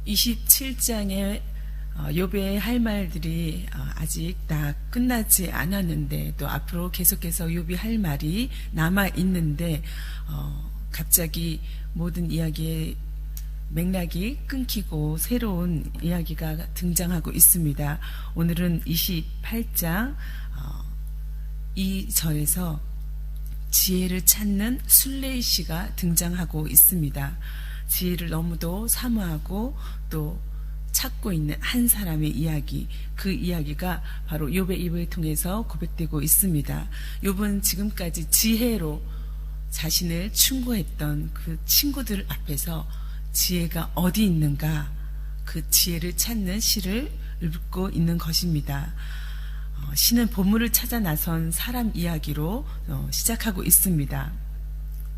27장의 욥의 할 말들이 아직 다 끝나지 않았는데 또 앞으로 계속해서 욥이 할 말이 남아 있는데 갑자기 모든 이야기의 맥락이 끊기고 새로운 이야기가 등장하고 있습니다. 오늘은 28장 2절에서 지혜를 찾는 술레이 씨가 등장하고 있습니다. 지혜를 너무도 사모하고 또 찾고 있는 한 사람의 이야기, 그 이야기가 바로 욥의 입을 통해서 고백되고 있습니다. 욥은 지금까지 지혜로 자신을 충고했던 그 친구들 앞에서 지혜가 어디 있는가, 그 지혜를 찾는 시를 읽고 있는 것입니다. 시는 보물을 찾아 나선 사람 이야기로 시작하고 있습니다.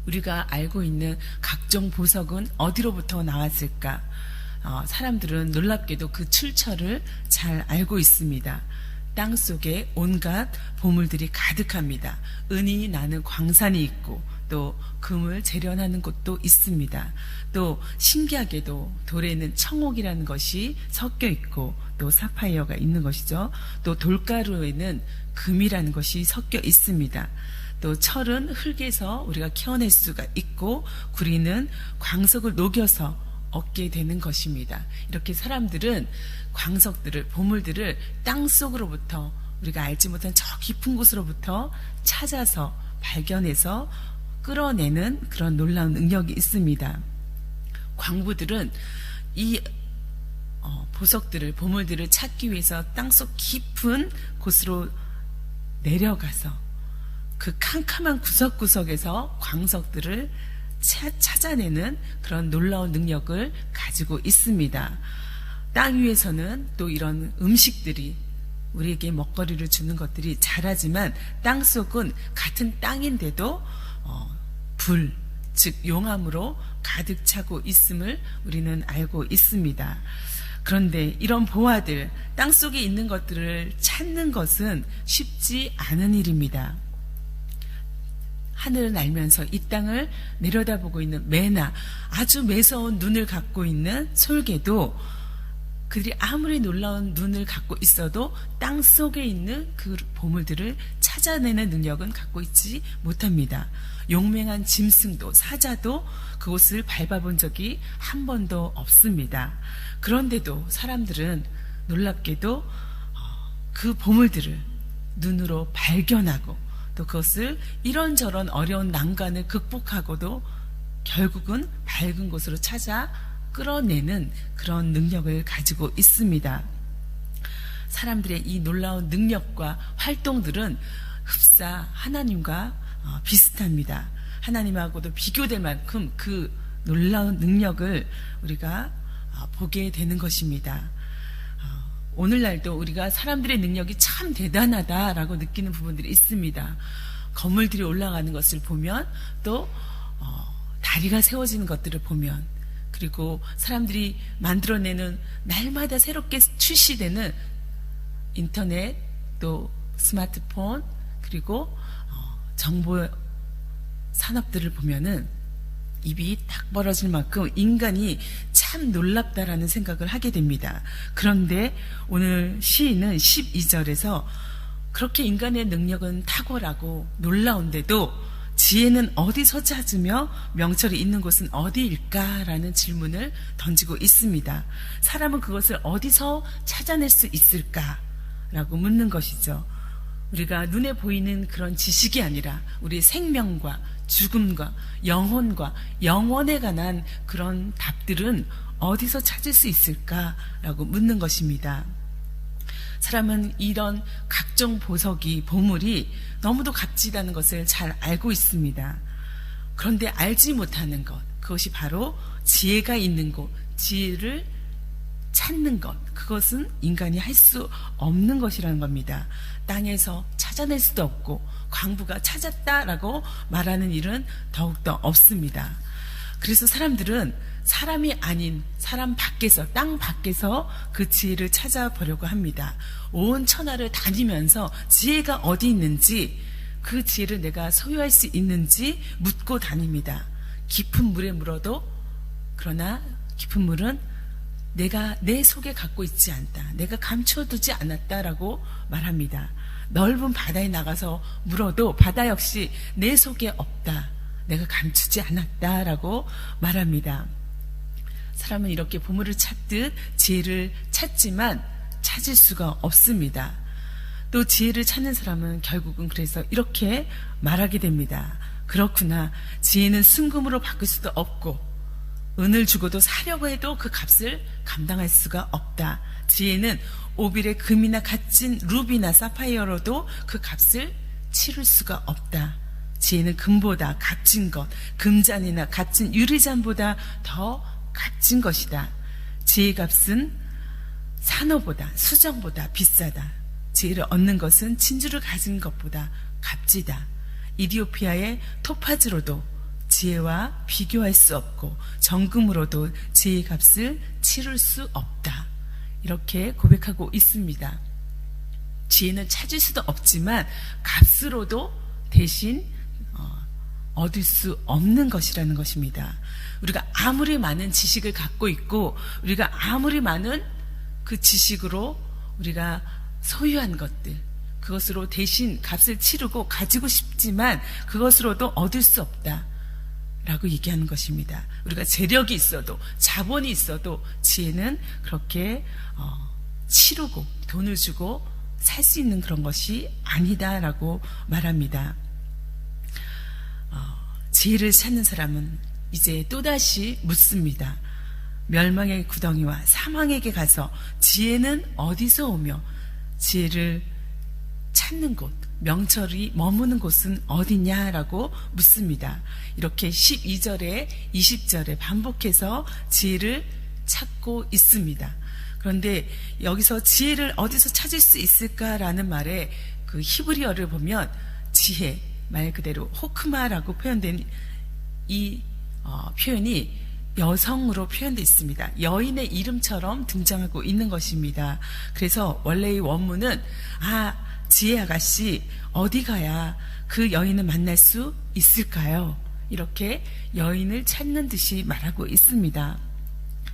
우리가 알고 있는 각종 보석은 어디로부터 나왔을까? 사람들은 놀랍게도 그 출처를 잘 알고 있습니다. 땅 속에 온갖 보물들이 가득합니다. 은이 나는 광산이 있고 또 금을 재련하는 곳도 있습니다. 또 신기하게도 돌에는 청옥이라는 것이 섞여 있고 또 사파이어가 있는 것이죠. 또 돌가루에는 금이라는 것이 섞여 있습니다. 또 철은 흙에서 우리가 캐어낼 수가 있고 구리는 광석을 녹여서 얻게 되는 것입니다. 이렇게 사람들은 광석들을, 보물들을 땅속으로부터 우리가 알지 못한 저 깊은 곳으로부터 찾아서 발견해서 끌어내는 그런 놀라운 능력이 있습니다. 광부들은 이 보석들을, 보물들을 찾기 위해서 땅속 깊은 곳으로 내려가서 그 캄캄한 구석구석에서 광석들을 찾아내는 그런 놀라운 능력을 가지고 있습니다. 땅 위에서는 또 이런 음식들이 우리에게 먹거리를 주는 것들이 자라지만 땅속은 같은 땅인데도 불, 즉 용암으로 가득 차고 있음을 우리는 알고 있습니다. 그런데 이런 보화들, 땅속에 있는 것들을 찾는 것은 쉽지 않은 일입니다. 하늘을 날면서 이 땅을 내려다보고 있는 매나, 아주 매서운 눈을 갖고 있는 솔개도 그들이 아무리 놀라운 눈을 갖고 있어도 땅 속에 있는 그 보물들을 찾아내는 능력은 갖고 있지 못합니다. 용맹한 짐승도 사자도 그곳을 밟아본 적이 한 번도 없습니다. 그런데도 사람들은 놀랍게도 그 보물들을 눈으로 발견하고 또 그것을 이런저런 어려운 난관을 극복하고도 결국은 밝은 곳으로 찾아 끌어내는 그런 능력을 가지고 있습니다. 사람들의 이 놀라운 능력과 활동들은 흡사 하나님과 비슷합니다. 하나님하고도 비교될 만큼 그 놀라운 능력을 우리가 보게 되는 것입니다. 오늘날도 우리가 사람들의 능력이 참 대단하다라고 느끼는 부분들이 있습니다. 건물들이 올라가는 것을 보면 또 다리가 세워지는 것들을 보면 그리고 사람들이 만들어내는 날마다 새롭게 출시되는 인터넷 또 스마트폰 그리고 정보 산업들을 보면은 입이 딱 벌어질 만큼 인간이 참 놀랍다라는 생각을 하게 됩니다. 그런데 오늘 시인은 12절에서 그렇게 인간의 능력은 탁월하고 놀라운데도 지혜는 어디서 찾으며 명철이 있는 곳은 어디일까라는 질문을 던지고 있습니다. 사람은 그것을 어디서 찾아낼 수 있을까라고 묻는 것이죠. 우리가 눈에 보이는 그런 지식이 아니라 우리의 생명과 죽음과 영혼과 영원에 관한 그런 답들은 어디서 찾을 수 있을까라고 묻는 것입니다. 사람은 이런 각종 보석이, 보물이 너무도 값지다는 것을 잘 알고 있습니다. 그런데 알지 못하는 것, 그것이 바로 지혜가 있는 곳, 지혜를 찾는 것, 그것은 인간이 할 수 없는 것이라는 겁니다. 땅에서 찾아낼 수도 없고 광부가 찾았다라고 말하는 일은 더욱더 없습니다. 그래서 사람들은 사람이 아닌 사람 밖에서, 땅 밖에서 그 지혜를 찾아보려고 합니다. 온 천하를 다니면서 지혜가 어디 있는지, 그 지혜를 내가 소유할 수 있는지 묻고 다닙니다. 깊은 물에 물어도, 그러나 깊은 물은 내가 내 속에 갖고 있지 않다. 내가 감춰두지 않았다라고 말합니다. 넓은 바다에 나가서 물어도 바다 역시 내 속에 없다. 내가 감추지 않았다라고 말합니다. 사람은 이렇게 보물을 찾듯 지혜를 찾지만 찾을 수가 없습니다. 또 지혜를 찾는 사람은 결국은 그래서 이렇게 말하게 됩니다. 그렇구나. 지혜는 순금으로 바꿀 수도 없고 은을 주고도 사려고 해도 그 값을 감당할 수가 없다. 지혜는 오빌의 금이나 값진 루비나 사파이어로도 그 값을 치를 수가 없다. 지혜는 금보다 값진 것, 금잔이나 값진 유리잔보다 더 값진 것이다. 지혜의 값은 산호보다, 수정보다 비싸다. 지혜를 얻는 것은 진주를 가진 것보다 값지다. 이디오피아의 토파즈로도 지혜와 비교할 수 없고 정금으로도 지혜의 값을 치를 수 없다. 이렇게 고백하고 있습니다. 지혜는 찾을 수도 없지만 값으로도 대신 얻을 수 없는 것이라는 것입니다. 우리가 아무리 많은 지식을 갖고 있고 우리가 아무리 많은 그 지식으로 우리가 소유한 것들, 그것으로 대신 값을 치르고 가지고 싶지만 그것으로도 얻을 수 없다 라고 얘기하는 것입니다. 우리가 재력이 있어도 자본이 있어도 지혜는 그렇게 치르고 돈을 주고 살 수 있는 그런 것이 아니다라고 말합니다. 지혜를 찾는 사람은 이제 또다시 묻습니다. 멸망의 구덩이와 사망에게 가서 지혜는 어디서 오며 지혜를 찾는 곳, 명철이 머무는 곳은 어디냐라고 묻습니다. 이렇게 12절에 20절에 반복해서 지혜를 찾고 있습니다. 그런데 여기서 지혜를 어디서 찾을 수 있을까라는 말에 그 히브리어를 보면 지혜, 말 그대로 호크마라고 표현된 이 표현이 여성으로 표현되어 있습니다. 여인의 이름처럼 등장하고 있는 것입니다. 그래서 원래의 원문은 지혜 아가씨 어디 가야 그 여인을 만날 수 있을까요? 이렇게 여인을 찾는 듯이 말하고 있습니다.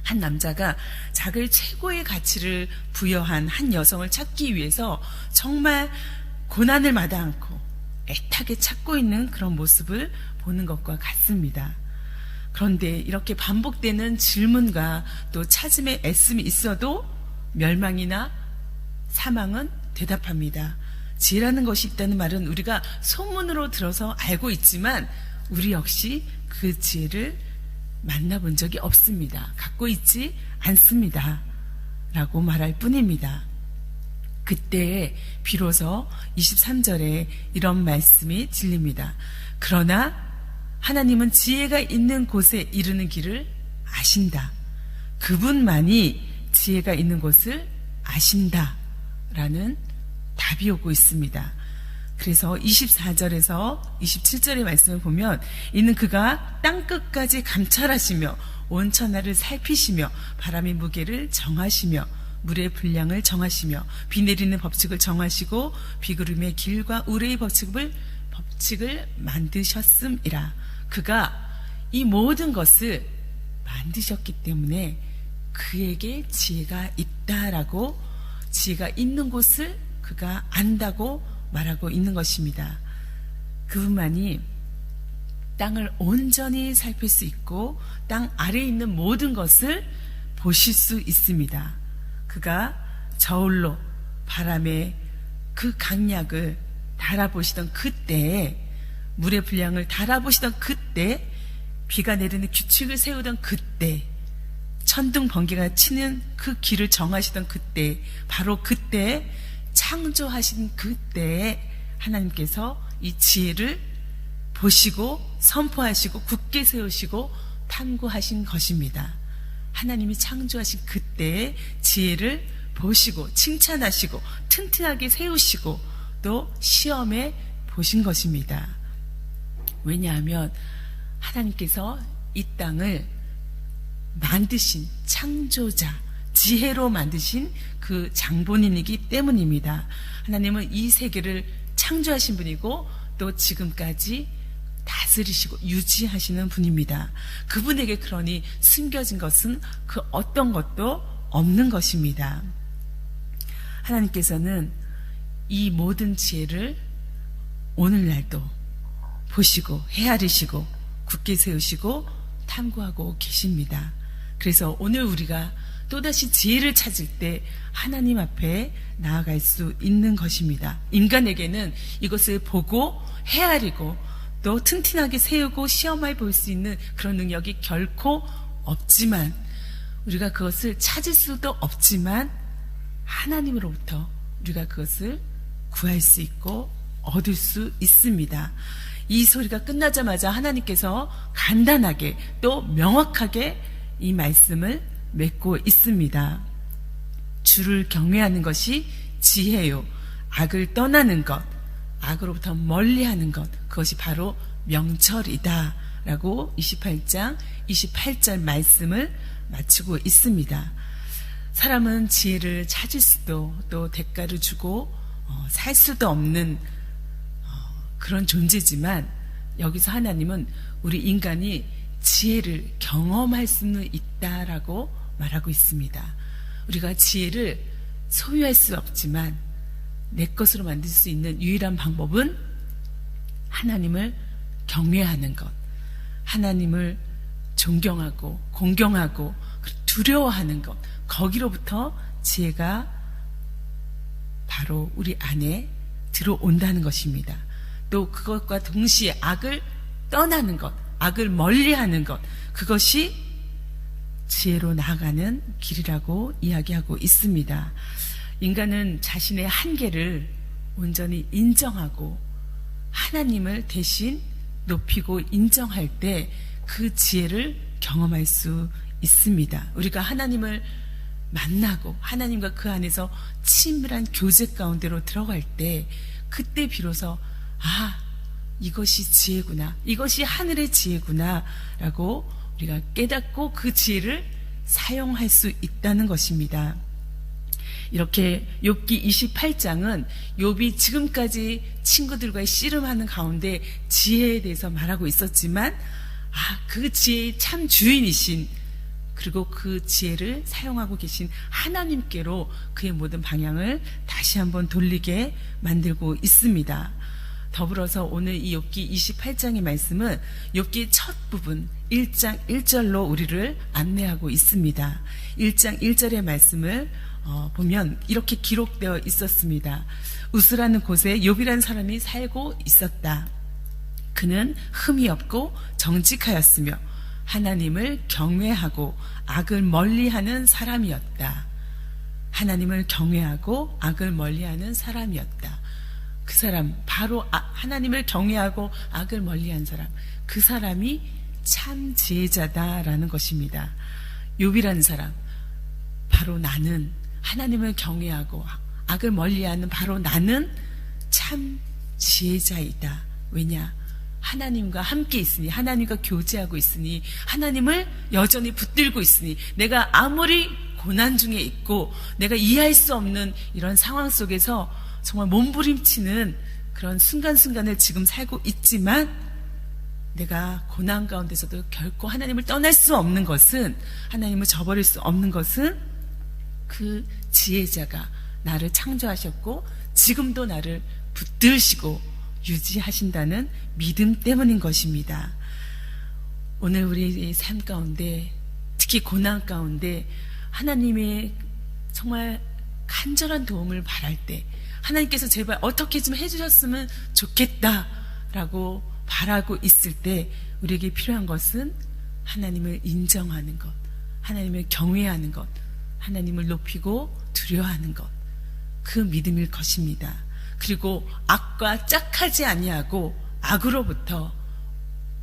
한 남자가 자기를 최고의 가치를 부여한 한 여성을 찾기 위해서 정말 고난을 마다 않고 애타게 찾고 있는 그런 모습을 보는 것과 같습니다. 그런데 이렇게 반복되는 질문과 또 찾음의 애씀이 있어도 멸망이나 사망은 대답합니다. 지혜라는 것이 있다는 말은 우리가 소문으로 들어서 알고 있지만 우리 역시 그 지혜를 만나본 적이 없습니다. 갖고 있지 않습니다. 라고 말할 뿐입니다. 그때 비로소 23절에 이런 말씀이 들립니다. 그러나 하나님은 지혜가 있는 곳에 이르는 길을 아신다. 그분만이 지혜가 있는 곳을 아신다. 라는 답이 오고 있습니다. 그래서 24절에서 27절의 말씀을 보면 이는 그가 땅끝까지 감찰하시며 온 천하를 살피시며 바람의 무게를 정하시며 물의 분량을 정하시며 비 내리는 법칙을 정하시고 비구름의 길과 우레의 법칙을 만드셨음이라. 그가 이 모든 것을 만드셨기 때문에 그에게 지혜가 있다라고, 지혜가 있는 곳을 그가 안다고 말하고 있는 것입니다. 그분만이 땅을 온전히 살필 수 있고 땅 아래에 있는 모든 것을 보실 수 있습니다. 그가 저울로 바람의 그 강약을 달아보시던 그때에, 물의 분량을 달아보시던 그때, 비가 내리는 규칙을 세우던 그때, 천둥 번개가 치는 그 길을 정하시던 그때, 바로 그때 창조하신 그때에 하나님께서 이 지혜를 보시고 선포하시고 굳게 세우시고 탐구하신 것입니다. 하나님이 창조하신 그때의 지혜를 보시고 칭찬하시고 튼튼하게 세우시고 또 시험해 보신 것입니다. 왜냐하면 하나님께서 이 땅을 만드신 창조자, 지혜로 만드신 그 장본인이기 때문입니다. 하나님은 이 세계를 창조하신 분이고 또 지금까지 다스리시고 유지하시는 분입니다. 그분에게 그러니 숨겨진 것은 그 어떤 것도 없는 것입니다. 하나님께서는 이 모든 지혜를 오늘날도 보시고 헤아리시고 굳게 세우시고 탐구하고 계십니다. 그래서 오늘 우리가 또다시 지혜를 찾을 때 하나님 앞에 나아갈 수 있는 것입니다. 인간에게는 이것을 보고 헤아리고 또 튼튼하게 세우고 시험해 볼 수 있는 그런 능력이 결코 없지만, 우리가 그것을 찾을 수도 없지만 하나님으로부터 우리가 그것을 구할 수 있고 얻을 수 있습니다. 이 소리가 끝나자마자 하나님께서 간단하게 또 명확하게 이 말씀을 맺고 있습니다. 주를 경외하는 것이 지혜요, 악을 떠나는 것, 악으로부터 멀리하는 것, 그것이 바로 명철이다 라고 28장 28절 말씀을 마치고 있습니다. 사람은 지혜를 찾을 수도 또 대가를 주고 살 수도 없는 그런 존재지만, 여기서 하나님은 우리 인간이 지혜를 경험할 수는 있다라고 말하고 있습니다. 우리가 지혜를 소유할 수 없지만 내 것으로 만들 수 있는 유일한 방법은 하나님을 경외하는 것, 하나님을 존경하고 공경하고 두려워하는 것, 거기로부터 지혜가 바로 우리 안에 들어온다는 것입니다. 또 그것과 동시에 악을 떠나는 것, 악을 멀리하는 것, 그것이 지혜로 나아가는 길이라고 이야기하고 있습니다. 인간은 자신의 한계를 온전히 인정하고 하나님을 대신 높이고 인정할 때 그 지혜를 경험할 수 있습니다. 우리가 하나님을 만나고 하나님과 그 안에서 친밀한 교제 가운데로 들어갈 때, 그때 비로소 이것이 지혜구나, 이것이 하늘의 지혜구나 라고 우리가 깨닫고 그 지혜를 사용할 수 있다는 것입니다. 이렇게 욥기 28장은 욥이 지금까지 친구들과의 씨름하는 가운데 지혜에 대해서 말하고 있었지만, 그 지혜의 참 주인이신, 그리고 그 지혜를 사용하고 계신 하나님께로 그의 모든 방향을 다시 한번 돌리게 만들고 있습니다. 더불어서 오늘 이 욥기 28장의 말씀은 욥기 첫 부분 1장 1절로 우리를 안내하고 있습니다. 1장 1절의 말씀을 보면 이렇게 기록되어 있었습니다. 우스라는 곳에 욥이라는 사람이 살고 있었다. 그는 흠이 없고 정직하였으며 하나님을 경외하고 악을 멀리하는 사람이었다. 하나님을 경외하고 악을 멀리하는 사람이었다. 그 사람, 바로 하나님을 경외하고 악을 멀리한 사람, 그 사람이 참 지혜자다라는 것입니다. 욥이라는 사람, 바로 나는 하나님을 경외하고 악을 멀리하는 바로 나는 참 지혜자이다. 왜냐? 하나님과 함께 있으니, 하나님과 교제하고 있으니, 하나님을 여전히 붙들고 있으니, 내가 아무리 고난 중에 있고 내가 이해할 수 없는 이런 상황 속에서 정말 몸부림치는 그런 순간순간을 지금 살고 있지만, 내가 고난 가운데서도 결코 하나님을 떠날 수 없는 것은, 하나님을 저버릴 수 없는 것은 그 지혜자가 나를 창조하셨고 지금도 나를 붙드시고 유지하신다는 믿음 때문인 것입니다. 오늘 우리의 삶 가운데, 특히 고난 가운데 하나님의 정말 간절한 도움을 바랄 때, 하나님께서 제발 어떻게 좀 해주셨으면 좋겠다라고 바라고 있을 때, 우리에게 필요한 것은 하나님을 인정하는 것, 하나님을 경외하는 것, 하나님을 높이고 두려워하는 것, 그 믿음일 것입니다. 그리고 악과 짝하지 아니하고 악으로부터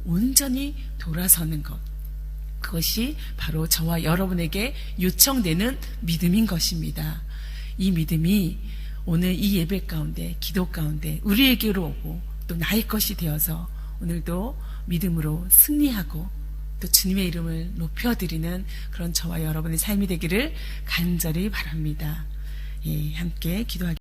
온전히 돌아서는 것, 그것이 바로 저와 여러분에게 요청되는 믿음인 것입니다. 이 믿음이 오늘 이 예배 가운데, 기도 가운데 우리에게로 오고 또 나의 것이 되어서 오늘도 믿음으로 승리하고 또 주님의 이름을 높여드리는 그런 저와 여러분의 삶이 되기를 간절히 바랍니다. 함께 기도하겠습니다.